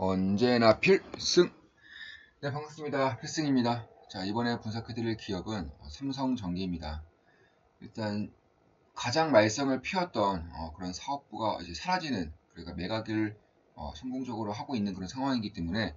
언제나 필승! 네, 반갑습니다. 필승입니다. 자, 이번에 분석해드릴 기업은 삼성전기입니다. 일단 가장 말썽을 피웠던 그런 사업부가 이제 사라지는, 그러니까 매각을 성공적으로 하고 있는 그런 상황이기 때문에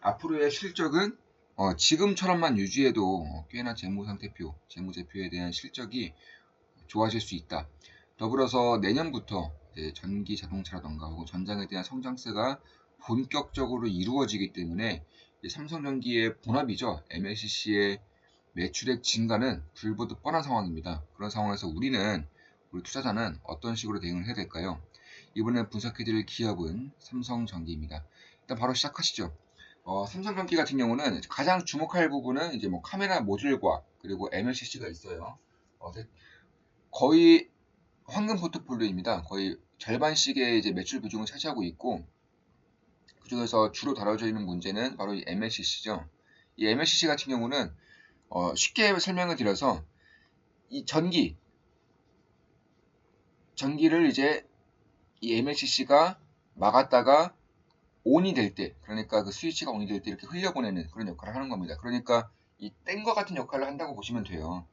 앞으로의 실적은 지금처럼만 유지해도 꽤나 재무제표에 대한 실적이 좋아질 수 있다. 더불어서 내년부터 이제 전기 자동차라던가 혹은 전장에 대한 성장세가 본격적으로 이루어지기 때문에 삼성전기의 본업이죠. MLCC의 매출액 증가는 불보듯 뻔한 상황입니다. 그런 상황에서 우리 투자자는 어떤 식으로 대응을 해야 될까요? 이번에 분석해드릴 기업은 삼성전기입니다. 일단 바로 시작하시죠. 삼성전기 같은 경우는 가장 주목할 부분은 이제 뭐 카메라 모듈과 그리고 MLCC가 있어요. 거의 황금 포트폴리오입니다. 거의 절반씩의 이제 매출 비중을 차지하고 있고, 그중에서 주로 다뤄져 있는 문제는 바로 이 MLCC죠. 이 MLCC 같은 경우는 쉽게 설명을 드려서 이 전기를 이제 이 MLCC가 막았다가 온이 될 때, 그러니까 그 스위치가 온이 될 때 이렇게 흘려보내는 그런 역할을 하는 겁니다. 그러니까 이 땡과 같은 역할을 한다고 보시면 돼요.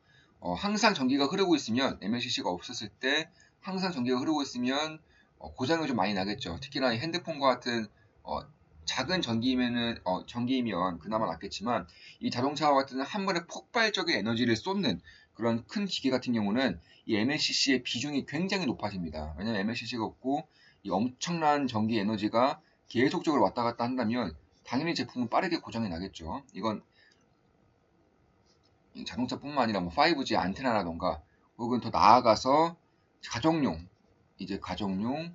항상 전기가 흐르고 있으면 MLCC가 없었을 때 항상 전기가 흐르고 있으면 고장이 좀 많이 나겠죠. 특히나 이 핸드폰과 같은 어, 작은 전기이면 그나마 낫겠지만 이 자동차와 같은 한 번에 폭발적인 에너지를 쏟는 그런 큰 기계 같은 경우는 이 MLCC의 비중이 굉장히 높아집니다. 왜냐하면 MLCC가 없고 이 엄청난 전기 에너지가 계속적으로 왔다 갔다 한다면 당연히 제품은 빠르게 고장이 나겠죠. 이건 자동차뿐만 아니라 뭐 5G 안테나라던가 혹은 더 나아가서 가정용, 이제 가정용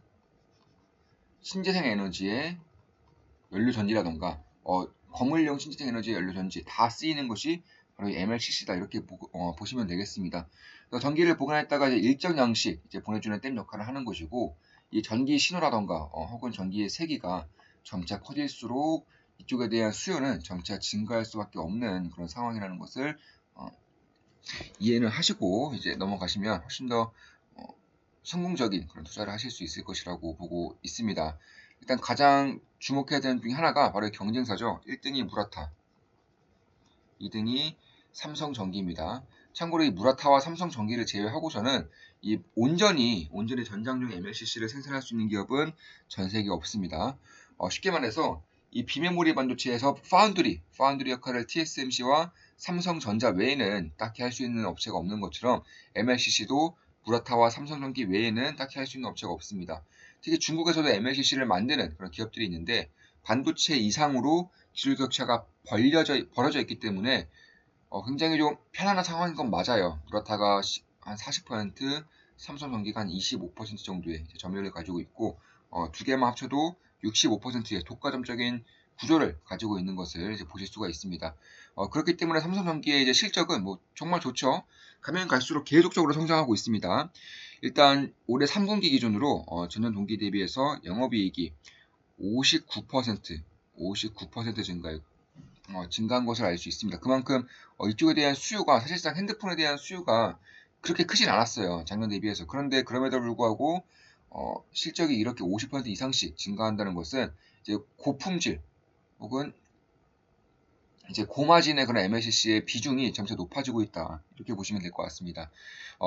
신재생 에너지의 연료전지라던가 건물용 신재생 에너지의 연료전지 다 쓰이는 것이 바로 이 MLCC다 이렇게 보시면 되겠습니다. 전기를 보관했다가 이제 일정 양씩 이제 보내주는 댐 역할을 하는 것이고 이 전기 신호라던가 혹은 전기의 세기가 점차 커질수록 이쪽에 대한 수요는 점차 증가할 수밖에 없는 그런 상황이라는 것을 어, 이해는 하시고 이제 넘어가시면 훨씬 더 성공적인 그런 투자를 하실 수 있을 것이라고 보고 있습니다. 일단 가장 주목해야 되는 중에 하나가 바로 경쟁사죠. 1등이 무라타, 2등이 삼성전기입니다. 참고로 이 무라타와 삼성전기를 제외하고서는 이 온전히 전장용 MLCC를 생산할 수 있는 기업은 전 세계에 없습니다. 쉽게 말해서 이 비메모리 반도체에서 파운드리 역할을 TSMC와 삼성전자 외에는 딱히 할 수 있는 업체가 없는 것처럼 MLCC도 무라타와 삼성전기 외에는 딱히 할 수 있는 업체가 없습니다. 특히 중국에서도 MLCC를 만드는 그런 기업들이 있는데 반도체 이상으로 기술 격차가 벌어져 있기 때문에 굉장히 좀 편안한 상황인 건 맞아요. 무라타가 한 40%, 삼성전기가 한 25% 정도의 점유율을 가지고 있고 두 개만 합쳐도 65%의 독과점적인 구조를 가지고 있는 것을 이제 보실 수가 있습니다. 그렇기 때문에 삼성전기의 이제 실적은 뭐 정말 좋죠. 가면 갈수록 계속적으로 성장하고 있습니다. 일단 올해 3분기 기준으로 전년 동기 대비해서 영업이익이 59% 증가한 것을 알 수 있습니다. 그만큼 이쪽에 대한 수요가 사실상 핸드폰에 대한 수요가 그렇게 크진 않았어요. 작년 대비해서. 그런데 그럼에도 불구하고 실적이 이렇게 50% 이상씩 증가한다는 것은 이제 고품질 혹은 이제 고마진의 그런 MLCC의 비중이 점차 높아지고 있다. 이렇게 보시면 될 것 같습니다.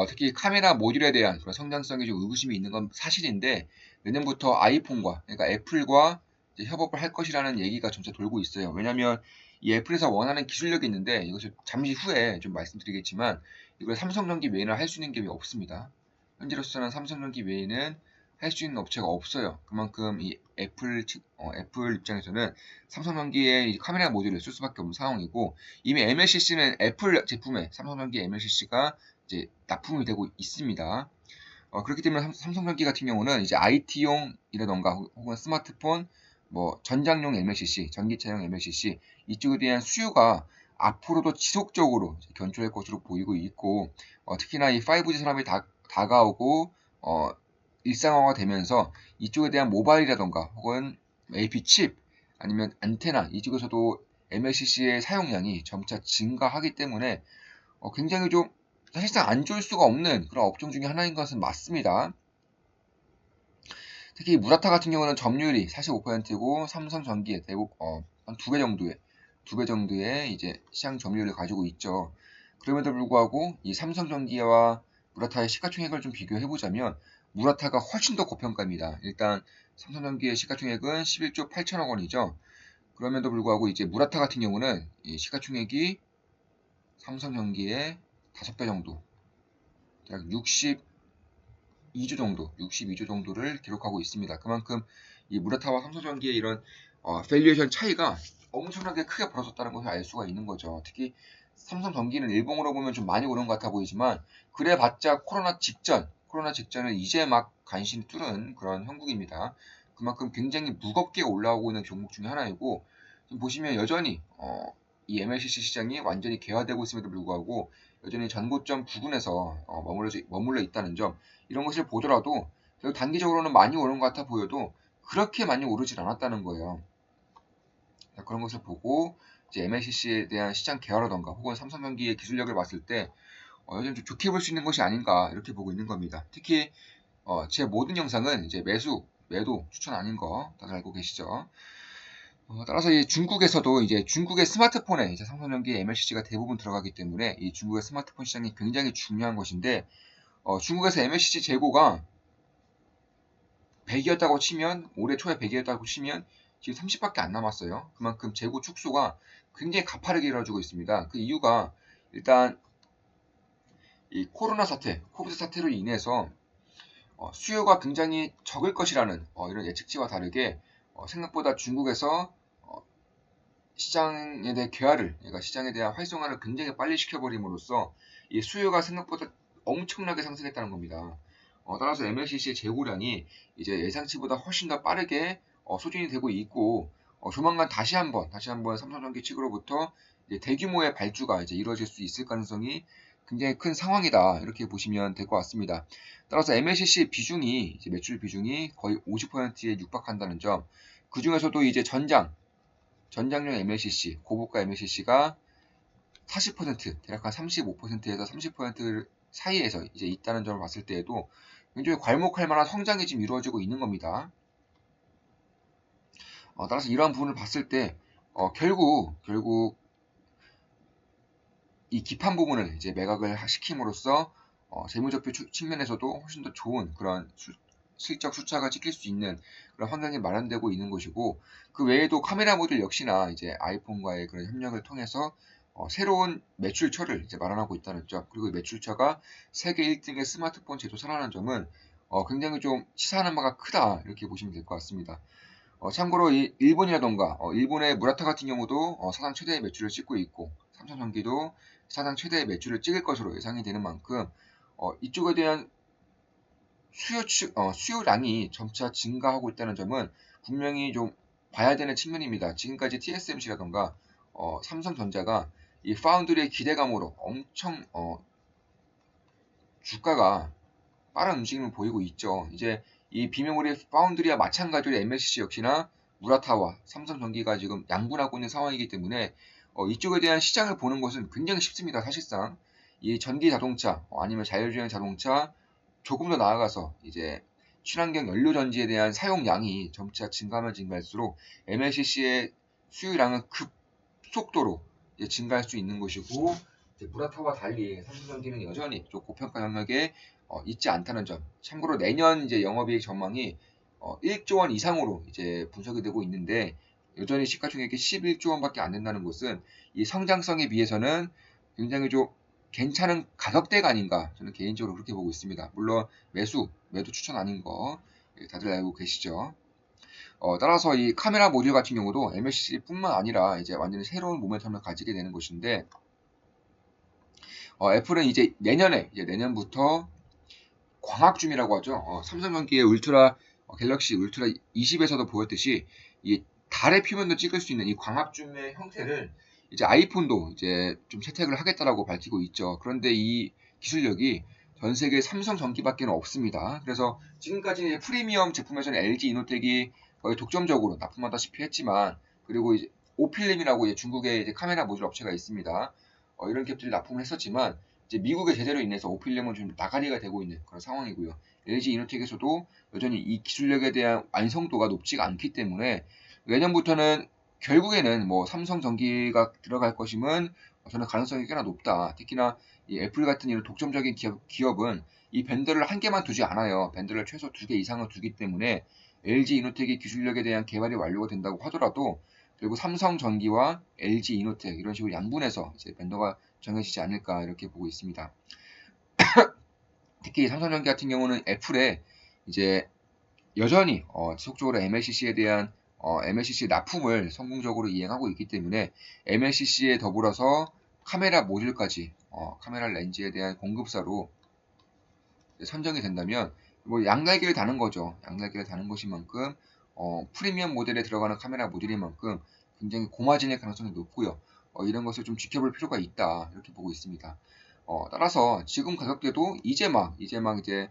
특히 카메라 모듈에 대한 그런 성장성에 좀 의구심이 있는 건 사실인데 내년부터 아이폰과 그러니까 애플과 이제 협업을 할 것이라는 얘기가 점차 돌고 있어요. 왜냐하면 이 애플에서 원하는 기술력이 있는데 이것을 잠시 후에 좀 말씀드리겠지만 이걸 삼성전기 외에는 할 수 있는 게 없습니다. 현재로서는 삼성전기 외에는 할 수 있는 업체가 없어요. 그만큼 이 애플 입장에서는 삼성전기의 카메라 모듈을 쓸 수밖에 없는 상황이고 이미 MLCC는 애플 제품에 삼성전기 MLCC가 이제 납품이 되고 있습니다. 그렇기 때문에 삼성전기 같은 경우는 이제 IT용이라던가 혹은 스마트폰, 뭐 전장용 MLCC, 전기차용 MLCC 이쪽에 대한 수요가 앞으로도 지속적으로 견조할 것으로 보이고 있고 특히나 이 5G 산업이 다가오고 일상화가 되면서 이쪽에 대한 모바일이라던가 혹은 AP 칩 아니면 안테나 이쪽에서도 MLCC의 사용량이 점차 증가하기 때문에 굉장히 좀 사실상 안 좋을 수가 없는 그런 업종 중에 하나인 것은 맞습니다. 특히 무라타 같은 경우는 점유율이 45%고 삼성전기에 대부분 한 2배 정도의 이제 시장 점유율을 가지고 있죠. 그럼에도 불구하고 이 삼성전기와 무라타의 시가총액을 좀 비교해 보자면 무라타가 훨씬 더 고평가입니다. 일단 삼성전기의 시가총액은 11조 8천억 원이죠. 그럼에도 불구하고 이제 무라타 같은 경우는 이 시가총액이 삼성전기의 5배 정도, 약 62조 정도, 62조 정도를 기록하고 있습니다. 그만큼 이 무라타와 삼성전기의 이런 밸류에이션 차이가 엄청나게 크게 벌어졌다는 것을 알 수가 있는 거죠. 특히 삼성전기는 일봉으로 보면 좀 많이 오른 것 같아 보이지만 그래봤자 코로나 직전을 이제 막 간신히 뚫은 그런 형국입니다. 그만큼 굉장히 무겁게 올라오고 있는 종목 중에 하나이고 지금 보시면 여전히 이 MLCC 시장이 완전히 개화되고 있음에도 불구하고 여전히 전고점 부근에서 머물러 있다는 점 이런 것을 보더라도 단기적으로는 많이 오른 것 같아 보여도 그렇게 많이 오르질 않았다는 거예요. 그런 것을 보고 이제 MLCC에 대한 시장 개화라던가 혹은 삼성전기의 기술력을 봤을 때 여전히 좀 좋게 볼 수 있는 것이 아닌가 이렇게 보고 있는 겁니다. 특히 제 모든 영상은 이제 매도 추천 아닌 거 다들 알고 계시죠? 따라서 이 중국에서도 이제 중국의 스마트폰에 이제 삼성전기 MLCC가 대부분 들어가기 때문에 이 중국의 스마트폰 시장이 굉장히 중요한 것인데 중국에서 MLCC 재고가 100이었다고 치면 올해 초에 100이었다고 치면 지금 30밖에 안 남았어요. 그만큼 재고 축소가 굉장히 가파르게 이루어지고 있습니다. 그 이유가 일단 이 코로나 사태, 코비드 사태로 인해서 수요가 굉장히 적을 것이라는 이런 예측치와 다르게 생각보다 중국에서 시장에 대한 개화를, 그러니까 시장에 대한 활성화를 굉장히 빨리 시켜버림으로써 이 수요가 생각보다 엄청나게 상승했다는 겁니다. 따라서 MLCC의 재고량이 이제 예상치보다 훨씬 더 빠르게 소진이 되고 있고 조만간 다시 한번 삼성전기 측으로부터 이제 대규모의 발주가 이제 이루어질 수 있을 가능성이 굉장히 큰 상황이다 이렇게 보시면 될 것 같습니다. 따라서 MLCC 비중이 이제 매출 비중이 거의 50%에 육박한다는 점, 그 중에서도 이제 전장용 MLCC, 고부가 MLCC가 40%, 대략 한 35%에서 30% 사이에서 이제 있다는 점을 봤을 때에도 굉장히 괄목할 만한 성장이 지금 이루어지고 있는 겁니다. 따라서 이러한 부분을 봤을 때 결국 이 기판 부분을 이제 매각을 시킴으로써 재무제표 측면에서도 훨씬 더 좋은 그런 실적 숫자가 찍힐 수 있는 그런 환경이 마련되고 있는 것이고 그 외에도 카메라 모듈 역시나 이제 아이폰과의 그런 협력을 통해서 새로운 매출처를 이제 마련하고 있다는 점 그리고 이 매출처가 세계 1등의 스마트폰 제조사라는 점은 굉장히 좀 시사하는 바가 크다 이렇게 보시면 될 것 같습니다. 참고로 이 일본이라던가 일본의 무라타 같은 경우도 사상 최대의 매출을 찍고 있고 삼성전기도 사상 최대의 매출을 찍을 것으로 예상이 되는 만큼 이쪽에 대한 수요량이 점차 증가하고 있다는 점은 분명히 좀 봐야 되는 측면입니다. 지금까지 TSMC라던가 삼성전자가 이 파운드리의 기대감으로 엄청 주가가 빠른 움직임을 보이고 있죠. 이제 이 비메모리 파운드리와 마찬가지로 MLCC 역시나 무라타와 삼성전기가 지금 양분하고 있는 상황이기 때문에 이쪽에 대한 시장을 보는 것은 굉장히 쉽습니다. 사실상 이 전기 자동차 아니면 자율주행 자동차 조금 더 나아가서 이제 친환경 연료 전지에 대한 사용량이 점차 증가하면 증가할수록 MLCC의 수요량은 급속도로 증가할 수 있는 것이고 무라타와 달리 삼성전기는 여전히 좀 고평가 영역에 있지 않다는 점. 참고로 내년 이제 영업이익 전망이 1조 원 이상으로 이제 분석이 되고 있는데 여전히 시가총액이 11조 원밖에 안 된다는 것은 이 성장성에 비해서는 굉장히 좀 괜찮은 가격대가 아닌가 저는 개인적으로 그렇게 보고 있습니다. 물론 매도 추천 아닌 거 다들 알고 계시죠. 따라서 이 카메라 모듈 같은 경우도 MLCC뿐만 아니라 이제 완전히 새로운 모멘텀을 가지게 되는 것인데 애플은 이제 내년부터 광학줌이라고 하죠. 삼성전기의 갤럭시 울트라 20에서도 보였듯이 이 달의 표면도 찍을 수 있는 이 광학줌의 형태를 이제 아이폰도 이제 좀 채택을 하겠다라고 밝히고 있죠. 그런데 이 기술력이 전 세계 삼성전기밖에 없습니다. 그래서 지금까지 프리미엄 제품에서는 LG 이노텍이 거의 독점적으로 납품하다시피 했지만 그리고 이제 오필름이라고 이제 중국의 이제 카메라 모듈 업체가 있습니다. 이런 기업들이 납품을 했었지만 이제 미국의 제재로 인해서 오필름은 좀 나가리가 되고 있는 그런 상황이고요. LG 이노텍에서도 여전히 이 기술력에 대한 완성도가 높지가 않기 때문에 내년부터는 결국에는 뭐 삼성전기가 들어갈 것임은 저는 가능성이 꽤나 높다. 특히나 이 애플 같은 이런 독점적인 기업은 이 밴더를 한 개만 두지 않아요. 밴더를 최소 2개 이상을 두기 때문에 LG 이노텍의 기술력에 대한 개발이 완료가 된다고 하더라도 결국 삼성전기와 LG 이노텍 이런 식으로 양분해서 이제 밴더가 정해지지 않을까 이렇게 보고 있습니다. 특히 삼성전기 같은 경우는 애플에 이제 여전히 지속적으로 MLCC에 대한 MLCC 납품을 성공적으로 이행하고 있기 때문에 MLCC에 더불어서 카메라 모듈까지 카메라 렌즈에 대한 공급사로 선정이 된다면 뭐 양날개를 다는 거죠. 양날개를 다는 것인 만큼 프리미엄 모델에 들어가는 카메라 모듈인 만큼 굉장히 고마진의 가능성이 높고요. 이런 것을 좀 지켜볼 필요가 있다 이렇게 보고 있습니다. 따라서 지금 가격대도 이제 막 이제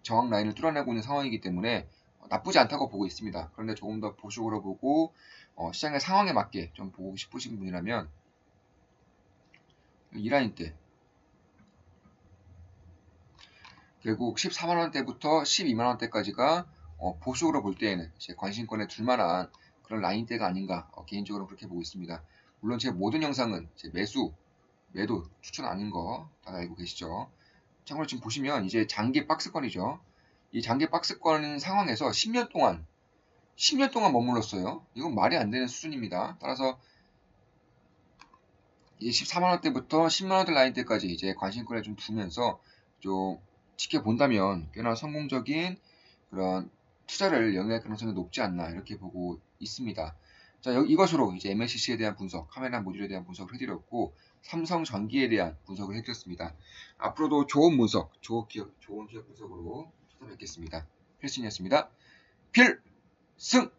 저항 라인을 뚫어내고 있는 상황이기 때문에 나쁘지 않다고 보고 있습니다. 그런데 조금 더 보수적으로 보고 시장의 상황에 맞게 좀 보고 싶으신 분이라면 이 라인대 결국 14만원대부터 12만원대까지가 보수적으로 볼 때에는 제 관심권에 둘만한 그런 라인대가 아닌가 개인적으로 그렇게 보고 있습니다. 물론 제 모든 영상은 제 매도 추천 아닌 거 다 알고 계시죠. 참고로 지금 보시면 이제 장기 박스권이죠. 이 장기 박스권 상황에서 10년 동안 머물렀어요. 이건 말이 안 되는 수준입니다. 따라서 이제 14만원대부터 10만원대 라인대까지 이제 관심권에 좀 두면서 좀 지켜본다면 꽤나 성공적인 그런 투자를 영위할 가능성이 높지 않나 이렇게 보고 있습니다. 자, 이것으로 이제 MLCC에 대한 분석, 카메라 모듈에 대한 분석을 해드렸고 삼성전기에 대한 분석을 해드렸습니다. 앞으로도 좋은 분석, 좋은 기업 분석으로 찾아뵙겠습니다. 필승이었습니다. 필승!